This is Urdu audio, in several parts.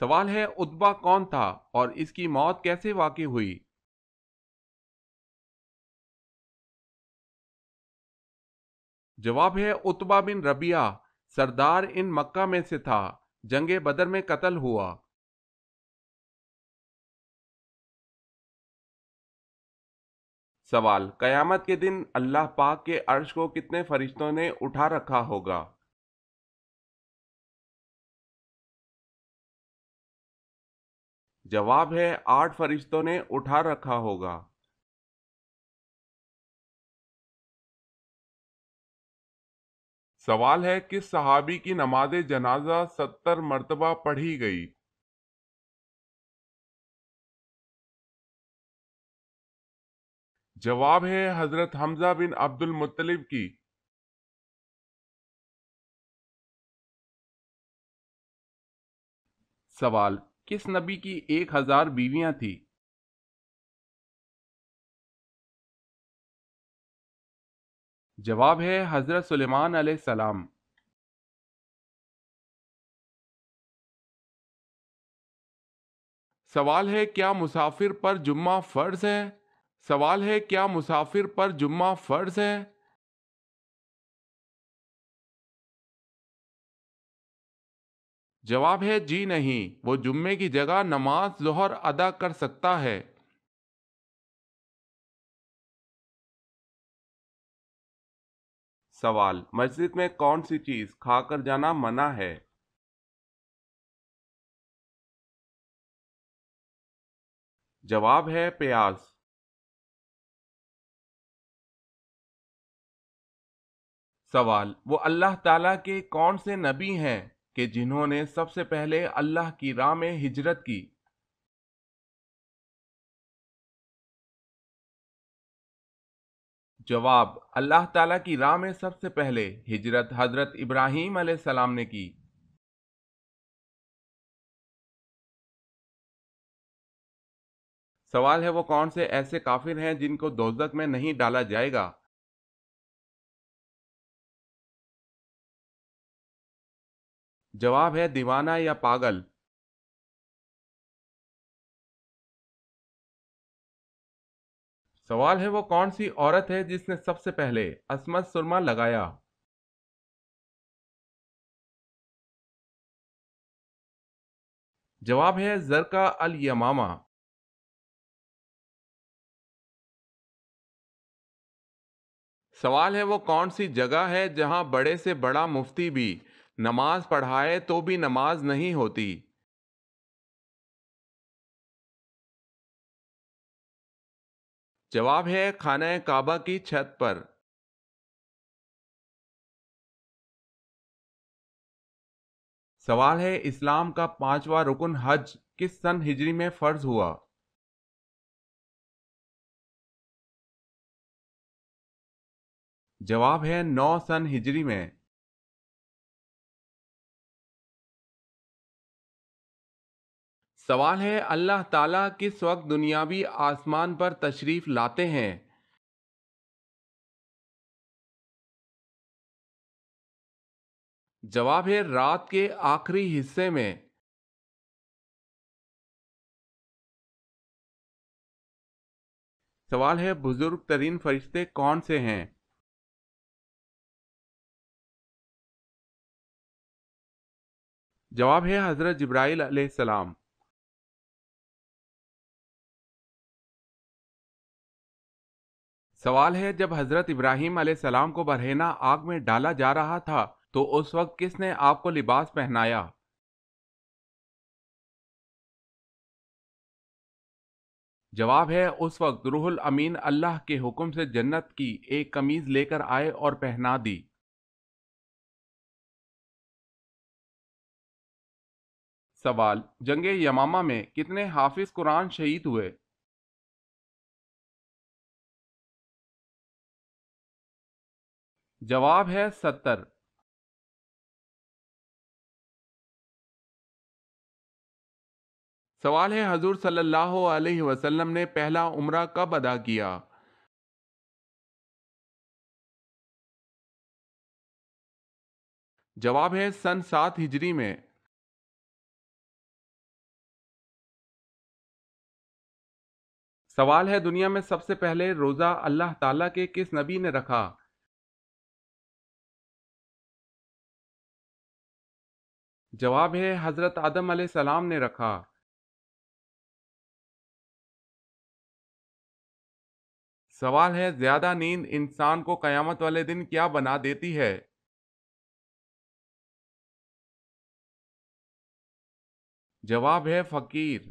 سوال ہے اتبا کون تھا اور اس کی موت کیسے واقع ہوئی؟ جواب ہے اتبا بن ربیعہ سردار ان مکہ میں سے تھا، جنگ بدر میں قتل ہوا۔ سوال، قیامت کے دن اللہ پاک کے عرش کو کتنے فرشتوں نے اٹھا رکھا ہوگا؟ جواب ہے 8 فرشتوں نے اٹھا رکھا ہوگا۔ سوال ہے کس صحابی کی نماز جنازہ 70 مرتبہ پڑھی گئی؟ جواب ہے حضرت حمزہ بن عبد المطلب کی۔ سوال، کس نبی کی 1000 بیویاں تھی؟ جواب ہے حضرت سلیمان علیہ السلام۔ سوال ہے کیا مسافر پر جمعہ فرض ہے؟ سوال ہے کیا مسافر پر جمعہ فرض ہے؟ جواب ہے جی نہیں، وہ جمعے کی جگہ نماز ظہر ادا کر سکتا ہے۔ سوال، مسجد میں کون سی چیز کھا کر جانا منع ہے؟ جواب ہے پیاز۔ سوال، وہ اللہ تعالیٰ کے کون سے نبی ہیں کہ جنہوں نے سب سے پہلے اللہ کی راہ میں ہجرت کی؟ جواب، اللہ تعالیٰ کی راہ میں سب سے پہلے ہجرت حضرت ابراہیم علیہ السلام نے کی۔ سوال ہے وہ کون سے ایسے کافر ہیں جن کو دوزخ میں نہیں ڈالا جائے گا؟ جواب ہے دیوانہ یا پاگل۔ سوال ہے وہ کون سی عورت ہے جس نے سب سے پہلے عصمت سرما لگایا؟ جواب ہے زرقا الیمامہ۔ سوال ہے وہ کون سی جگہ ہے جہاں بڑے سے بڑا مفتی بھی نماز پڑھائے تو بھی نماز نہیں ہوتی؟ جواب ہے خانہ کعبہ کی چھت پر۔ سوال ہے اسلام کا 5واں رکن حج کس سن ہجری میں فرض ہوا؟ جواب ہے 9 سن ہجری میں۔ سوال ہے اللہ تعالیٰ کس وقت دنیاوی آسمان پر تشریف لاتے ہیں؟ جواب ہے رات کے آخری حصے میں۔ سوال ہے بزرگ ترین فرشتے کون سے ہیں؟ جواب ہے حضرت جبرائیل علیہ السلام۔ سوال ہے جب حضرت ابراہیم علیہ السلام کو برہنہ آگ میں ڈالا جا رہا تھا تو اس وقت کس نے آپ کو لباس پہنایا؟ جواب ہے اس وقت روح الامین اللہ کے حکم سے جنت کی ایک قمیض لے کر آئے اور پہنا دی۔ سوال، جنگ یمامہ میں کتنے حافظ قرآن شہید ہوئے؟ جواب ہے 70۔ سوال ہے حضور صلی اللہ علیہ وسلم نے پہلا عمرہ کب ادا کیا؟ جواب ہے سن 7 ہجری میں۔ سوال ہے دنیا میں سب سے پہلے روزہ اللہ تعالیٰ کے کس نبی نے رکھا؟ جواب ہے حضرت آدم علیہ السلام نے رکھا۔ سوال ہے زیادہ نیند انسان کو قیامت والے دن کیا بنا دیتی ہے؟ جواب ہے فقیر۔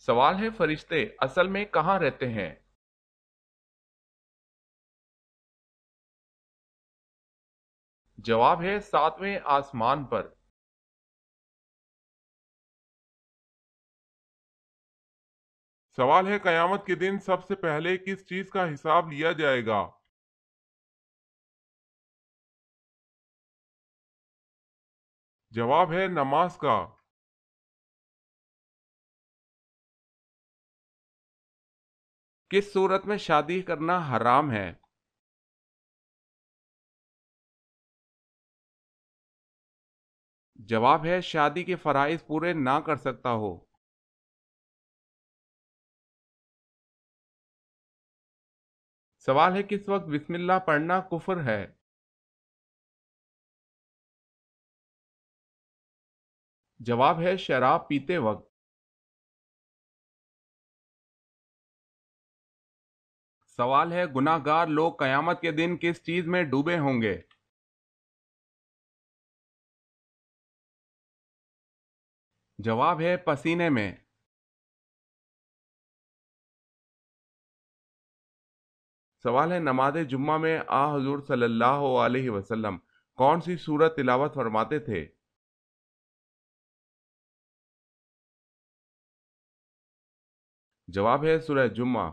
سوال ہے فرشتے اصل میں کہاں رہتے ہیں؟ جواب ہے ساتویں آسمان پر۔ سوال ہے قیامت کے دن سب سے پہلے کس چیز کا حساب لیا جائے گا؟ جواب ہے نماز کا۔ کس صورت میں شادی کرنا حرام ہے؟ جواب ہے شادی کے فرائض پورے نہ کر سکتا ہو۔ سوال ہے کس وقت بسم اللہ پڑھنا کفر ہے؟ جواب ہے شراب پیتے وقت۔ سوال ہے گناہ گار لوگ قیامت کے دن کس چیز میں ڈوبے ہوں گے؟ جواب ہے پسینے میں۔ سوال ہے نماز جمعہ میں حضور صلی اللہ علیہ وسلم کون سی سورت تلاوت فرماتے تھے؟ جواب ہے سورہ جمعہ۔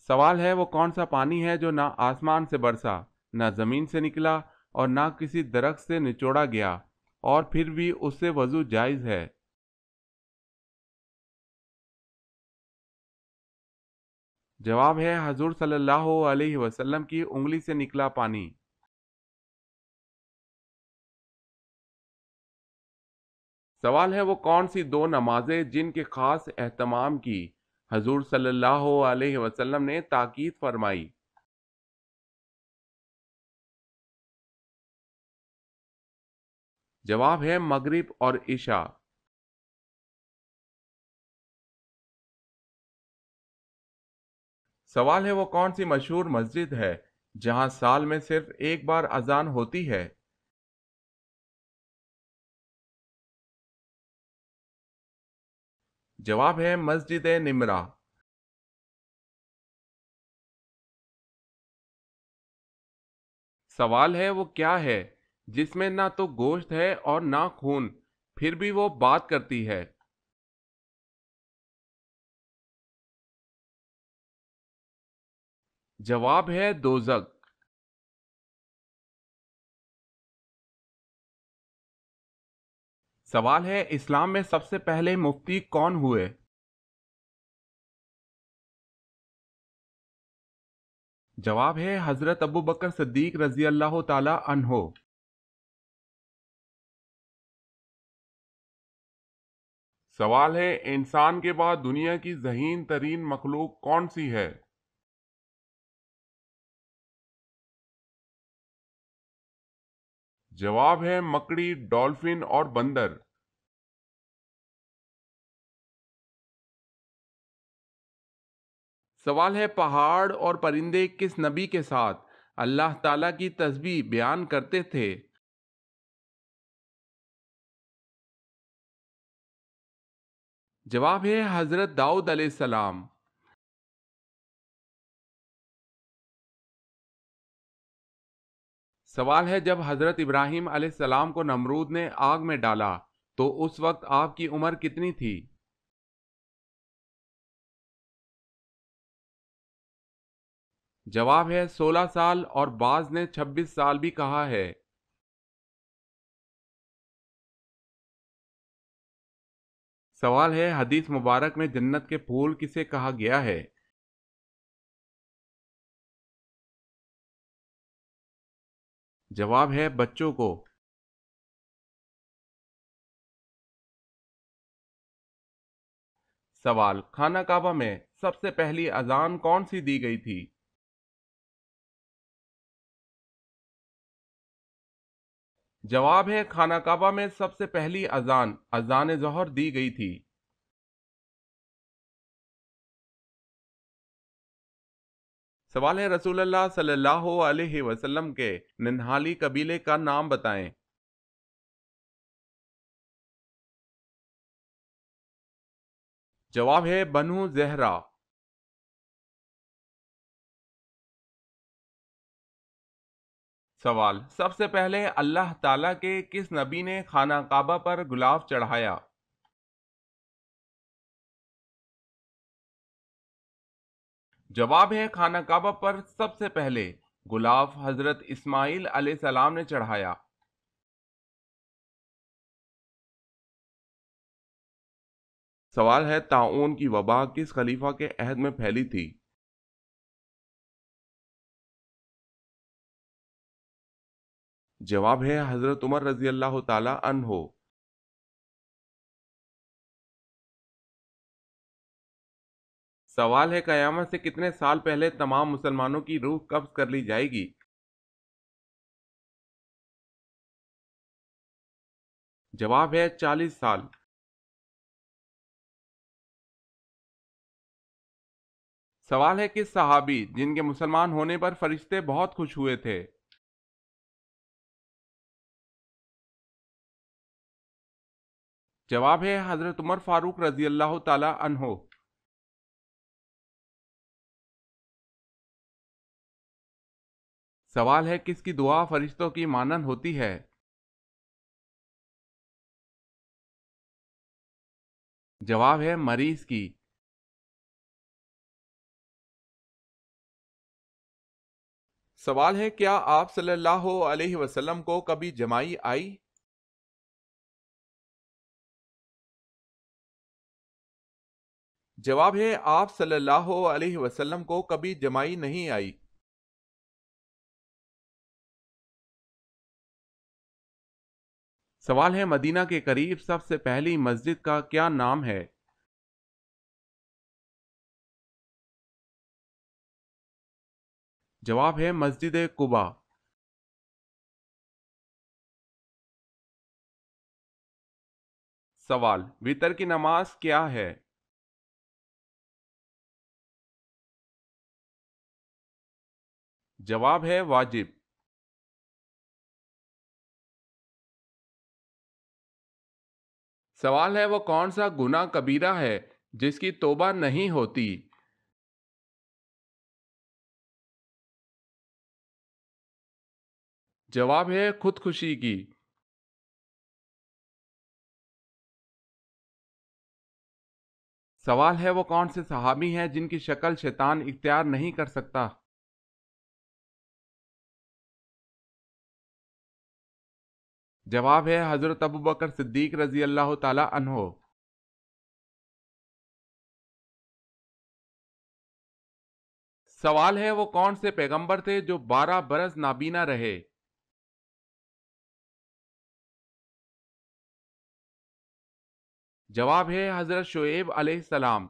سوال ہے وہ کون سا پانی ہے جو نہ آسمان سے برسا، نہ زمین سے نکلا اور نہ کسی درخت سے نچوڑا گیا اور پھر بھی اس سے وضو جائز ہے؟ جواب ہے حضور صلی اللہ علیہ وسلم کی انگلی سے نکلا پانی۔ سوال ہے وہ کون سی دو نمازیں جن کے خاص اہتمام کی حضور صلی اللہ علیہ وسلم نے تاکید فرمائی؟ جواب ہے مغرب اور عشاء۔ سوال ہے وہ کون سی مشہور مسجد ہے جہاں سال میں صرف ایک بار اذان ہوتی ہے؟ جواب ہے مسجد نمرہ۔ سوال ہے وہ کیا ہے جس میں نہ تو گوشت ہے اور نہ خون پھر بھی وہ بات کرتی ہے؟ جواب ہے دوزخ۔ سوال ہے اسلام میں سب سے پہلے مفتی کون ہوئے؟ جواب ہے حضرت ابو بکر صدیق رضی اللہ تعالی عنہ۔ سوال ہے انسان کے بعد دنیا کی ذہین ترین مخلوق کون سی ہے؟ جواب ہے مکڑی، ڈولفن اور بندر۔ سوال ہے پہاڑ اور پرندے کس نبی کے ساتھ اللہ تعالیٰ کی تسبیح بیان کرتے تھے؟ جواب ہے حضرت داؤد علیہ السلام۔ سوال ہے جب حضرت ابراہیم علیہ السلام کو نمرود نے آگ میں ڈالا تو اس وقت آپ کی عمر کتنی تھی؟ جواب ہے 16 سال اور بعض نے 26 سال بھی کہا ہے۔ سوال ہے حدیث مبارک میں جنت کے پھول کسے کہا گیا ہے؟ جواب ہے بچوں کو۔ سوال، خانہ کعبہ میں سب سے پہلی اذان کون سی دی گئی تھی؟ جواب ہے خانہ کعبہ میں سب سے پہلی اذان اذان ظہر دی گئی تھی۔ سوال ہے رسول اللہ صلی اللہ علیہ وسلم کے ننہالی قبیلے کا نام بتائیں۔ جواب ہے بنو زہرہ۔ سوال، سب سے پہلے اللہ تعالیٰ کے کس نبی نے خانہ کعبہ پر غلاف چڑھایا؟ جواب ہے خانہ کعبہ پر سب سے پہلے غلاف حضرت اسماعیل علیہ السلام نے چڑھایا۔ سوال ہے طاعون کی وبا کس خلیفہ کے عہد میں پھیلی تھی؟ جواب ہے حضرت عمر رضی اللہ تعالی عنہ۔ سوال ہے قیامت سے کتنے سال پہلے تمام مسلمانوں کی روح قبض کر لی جائے گی؟ جواب ہے 40 سال۔ سوال ہے کس صحابی جن کے مسلمان ہونے پر فرشتے بہت خوش ہوئے تھے؟ جواب ہے حضرت عمر فاروق رضی اللہ تعالی عنہ۔ سوال ہے کس کی دعا فرشتوں کی مانند ہوتی ہے؟ جواب ہے مریض کی۔ سوال ہے کیا آپ صلی اللہ علیہ وسلم کو کبھی جمائی آئی؟ جواب ہے آپ صلی اللہ علیہ وسلم کو کبھی جمائی نہیں آئی۔ سوال ہے مدینہ کے قریب سب سے پہلی مسجد کا کیا نام ہے؟ جواب ہے مسجد قباء۔ سوال، وتر کی نماز کیا ہے؟ جواب ہے واجب۔ سوال ہے وہ کون سا گناہ کبیرہ ہے جس کی توبہ نہیں ہوتی؟ جواب ہے خودکشی کی۔ سوال ہے وہ کون سے صحابی ہیں جن کی شکل شیطان اختیار نہیں کر سکتا؟ جواب ہے حضرت ابوبکر صدیق رضی اللہ تعالی عنہ۔ سوال ہے وہ کون سے پیغمبر تھے جو 12 برس نابینا رہے؟ جواب ہے حضرت شعیب علیہ السلام۔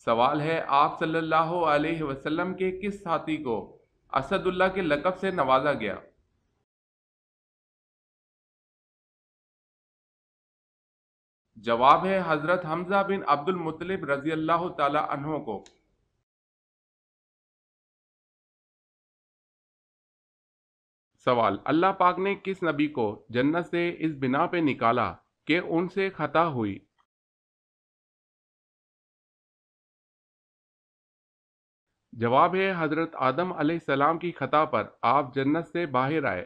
سوال ہے آپ صلی اللہ علیہ وسلم کے کس ساتھی کو اسد اللہ کے لقب سے نوازا گیا؟ جواب ہے حضرت حمزہ بن عبد المطلب رضی اللہ تعالی عنہ کو۔ سوال، اللہ پاک نے کس نبی کو جنت سے اس بنا پہ نکالا کہ ان سے خطا ہوئی؟ جواب ہے حضرت آدم علیہ السلام کی خطا پر آپ جنت سے باہر آئے۔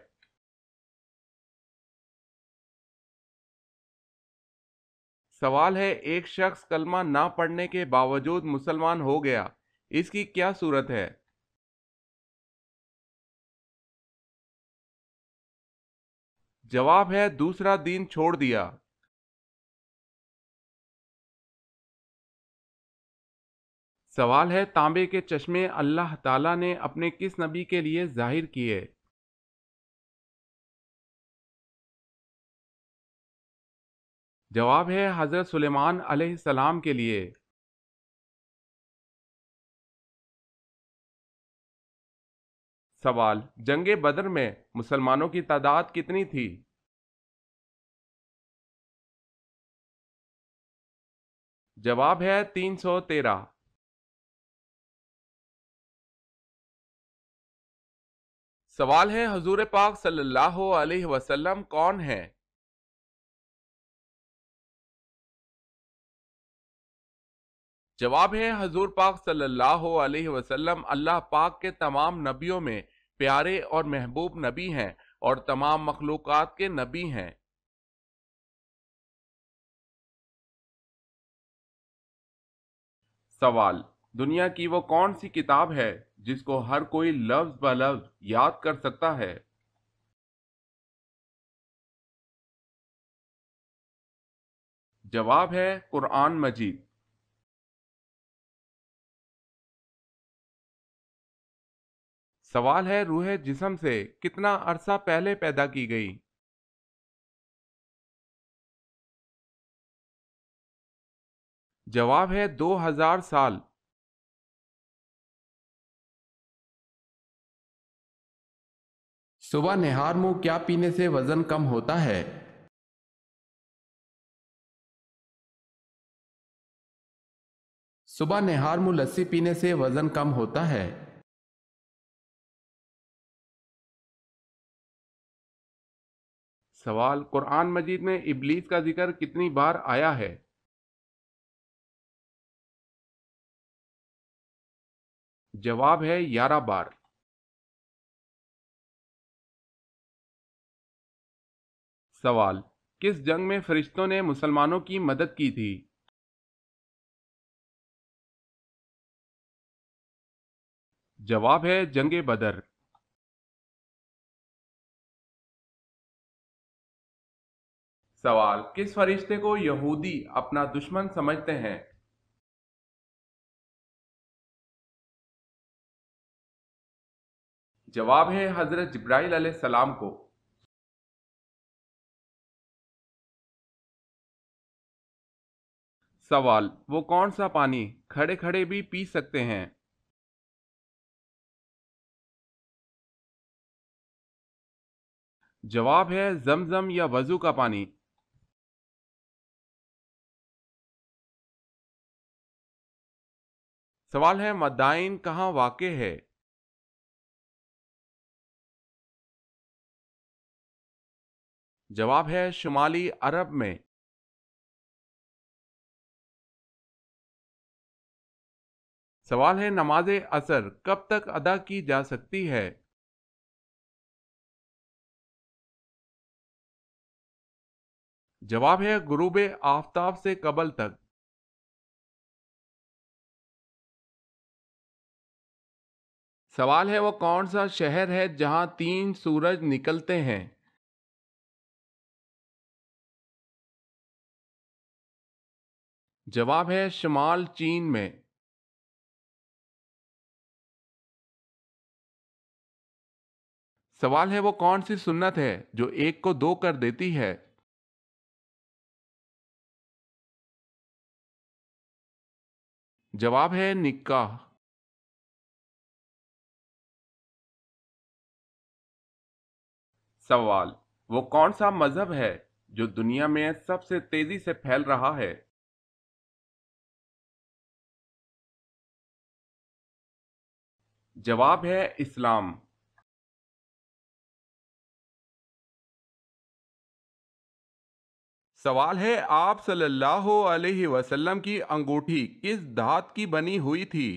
سوال ہے ایک شخص کلمہ نہ پڑھنے کے باوجود مسلمان ہو گیا، اس کی کیا صورت ہے؟ جواب ہے دوسرا دین چھوڑ دیا۔ سوال ہے تانبے کے چشمے اللہ تعالیٰ نے اپنے کس نبی کے لیے ظاہر کیے؟ جواب ہے حضرت سلیمان علیہ السلام کے لیے۔ سوال، جنگ بدر میں مسلمانوں کی تعداد کتنی تھی؟ جواب ہے 313۔ سوال ہے حضور پاک صلی اللہ علیہ وسلم کون ہیں؟ جواب ہے حضور پاک صلی اللہ علیہ وسلم اللہ پاک کے تمام نبیوں میں پیارے اور محبوب نبی ہیں اور تمام مخلوقات کے نبی ہیں۔ سوال، دنیا کی وہ کون سی کتاب ہے جس کو ہر کوئی لفظ بہ لفظ یاد کر سکتا ہے؟ جواب ہے قرآن مجید۔ سوال ہے روح جسم سے کتنا عرصہ پہلے پیدا کی گئی؟ جواب ہے 2000 سال۔ صبح نہار منہ کیا پینے سے وزن کم ہوتا ہے؟ صبح نہار منہ لسی پینے سے وزن کم ہوتا ہے۔ سوال، قرآن مجید میں ابلیس کا ذکر کتنی بار آیا ہے؟ جواب ہے 11 بار۔ سوال، کس جنگ میں فرشتوں نے مسلمانوں کی مدد کی تھی؟ جواب ہے جنگ بدر۔ سوال، کس فرشتے کو یہودی اپنا دشمن سمجھتے ہیں؟ جواب ہے حضرت جبرائیل علیہ السلام کو۔ سوال، وہ کون سا پانی کھڑے کھڑے بھی پی سکتے ہیں؟ جواب ہے زمزم یا وضو کا پانی۔ سوال ہے مدائن کہاں واقع ہے؟ جواب ہے شمالی عرب میں۔ سوال ہے نماز عصر کب تک ادا کی جا سکتی ہے؟ جواب ہے غروب آفتاب سے قبل تک۔ سوال ہے وہ کون سا شہر ہے جہاں 3 سورج نکلتے ہیں؟ جواب ہے شمال چین میں۔ سوال ہے وہ کون سی سنت ہے جو ایک کو 2 کر دیتی ہے؟ جواب ہے نکاح۔ سوال، وہ کون سا مذہب ہے جو دنیا میں سب سے تیزی سے پھیل رہا ہے؟ جواب ہے اسلام۔ سوال ہے آپ صلی اللہ علیہ وسلم کی انگوٹھی کس دھات کی بنی ہوئی تھی؟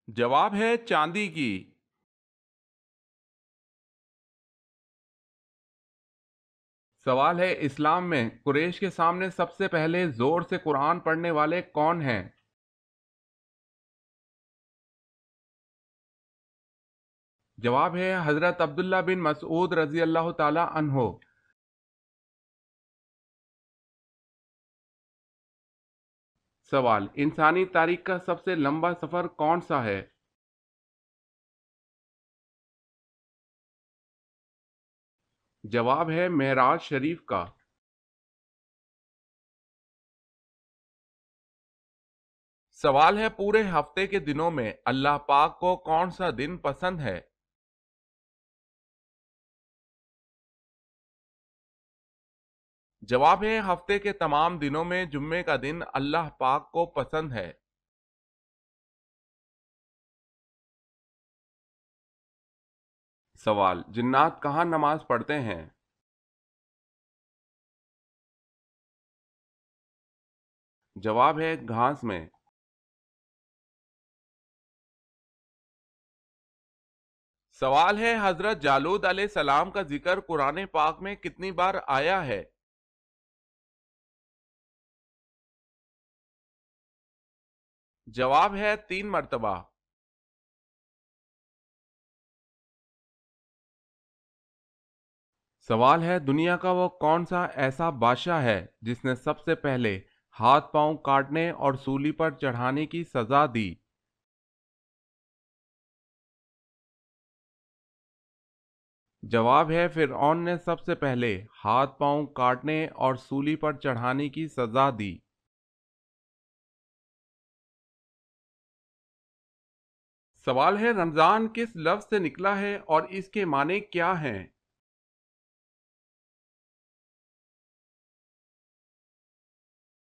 جواب ہے چاندی کی۔ سوال ہے اسلام میں قریش کے سامنے سب سے پہلے زور سے قرآن پڑھنے والے کون ہیں؟ جواب ہے حضرت عبداللہ بن مسعود رضی اللہ تعالی عنہ۔ سوال: انسانی تاریخ کا سب سے لمبا سفر کون سا ہے؟ جواب ہے معراج شریف کا۔ سوال ہے: پورے ہفتے کے دنوں میں اللہ پاک کو کون سا دن پسند ہے؟ جواب ہے ہفتے کے تمام دنوں میں جمعے کا دن اللہ پاک کو پسند ہے۔ سوال: جنات کہاں نماز پڑھتے ہیں؟ جواب ہے گھاس میں۔ سوال ہے: حضرت جالود علیہ السلام کا ذکر قرآن پاک میں کتنی بار آیا ہے؟ جواب ہے 3 مرتبہ۔ سوال ہے: دنیا کا وہ کون سا ایسا بادشاہ ہے جس نے سب سے پہلے ہاتھ پاؤں کاٹنے اور سولی پر چڑھانے کی سزا دی؟ جواب ہے فرعون نے سب سے پہلے ہاتھ پاؤں کاٹنے اور سولی پر چڑھانے کی سزا دی۔ سوال ہے: رمضان کس لفظ سے نکلا ہے اور اس کے معنی کیا ہیں؟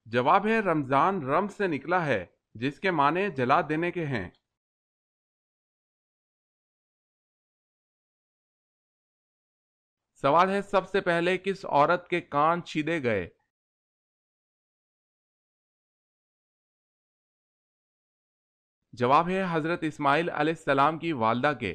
جواب ہے رمضان رمز سے نکلا ہے جس کے معنی جلا دینے کے ہیں۔ سوال ہے: سب سے پہلے کس عورت کے کان چھیدے گئے؟ جواب ہے حضرت اسماعیل علیہ السلام کی والدہ کے۔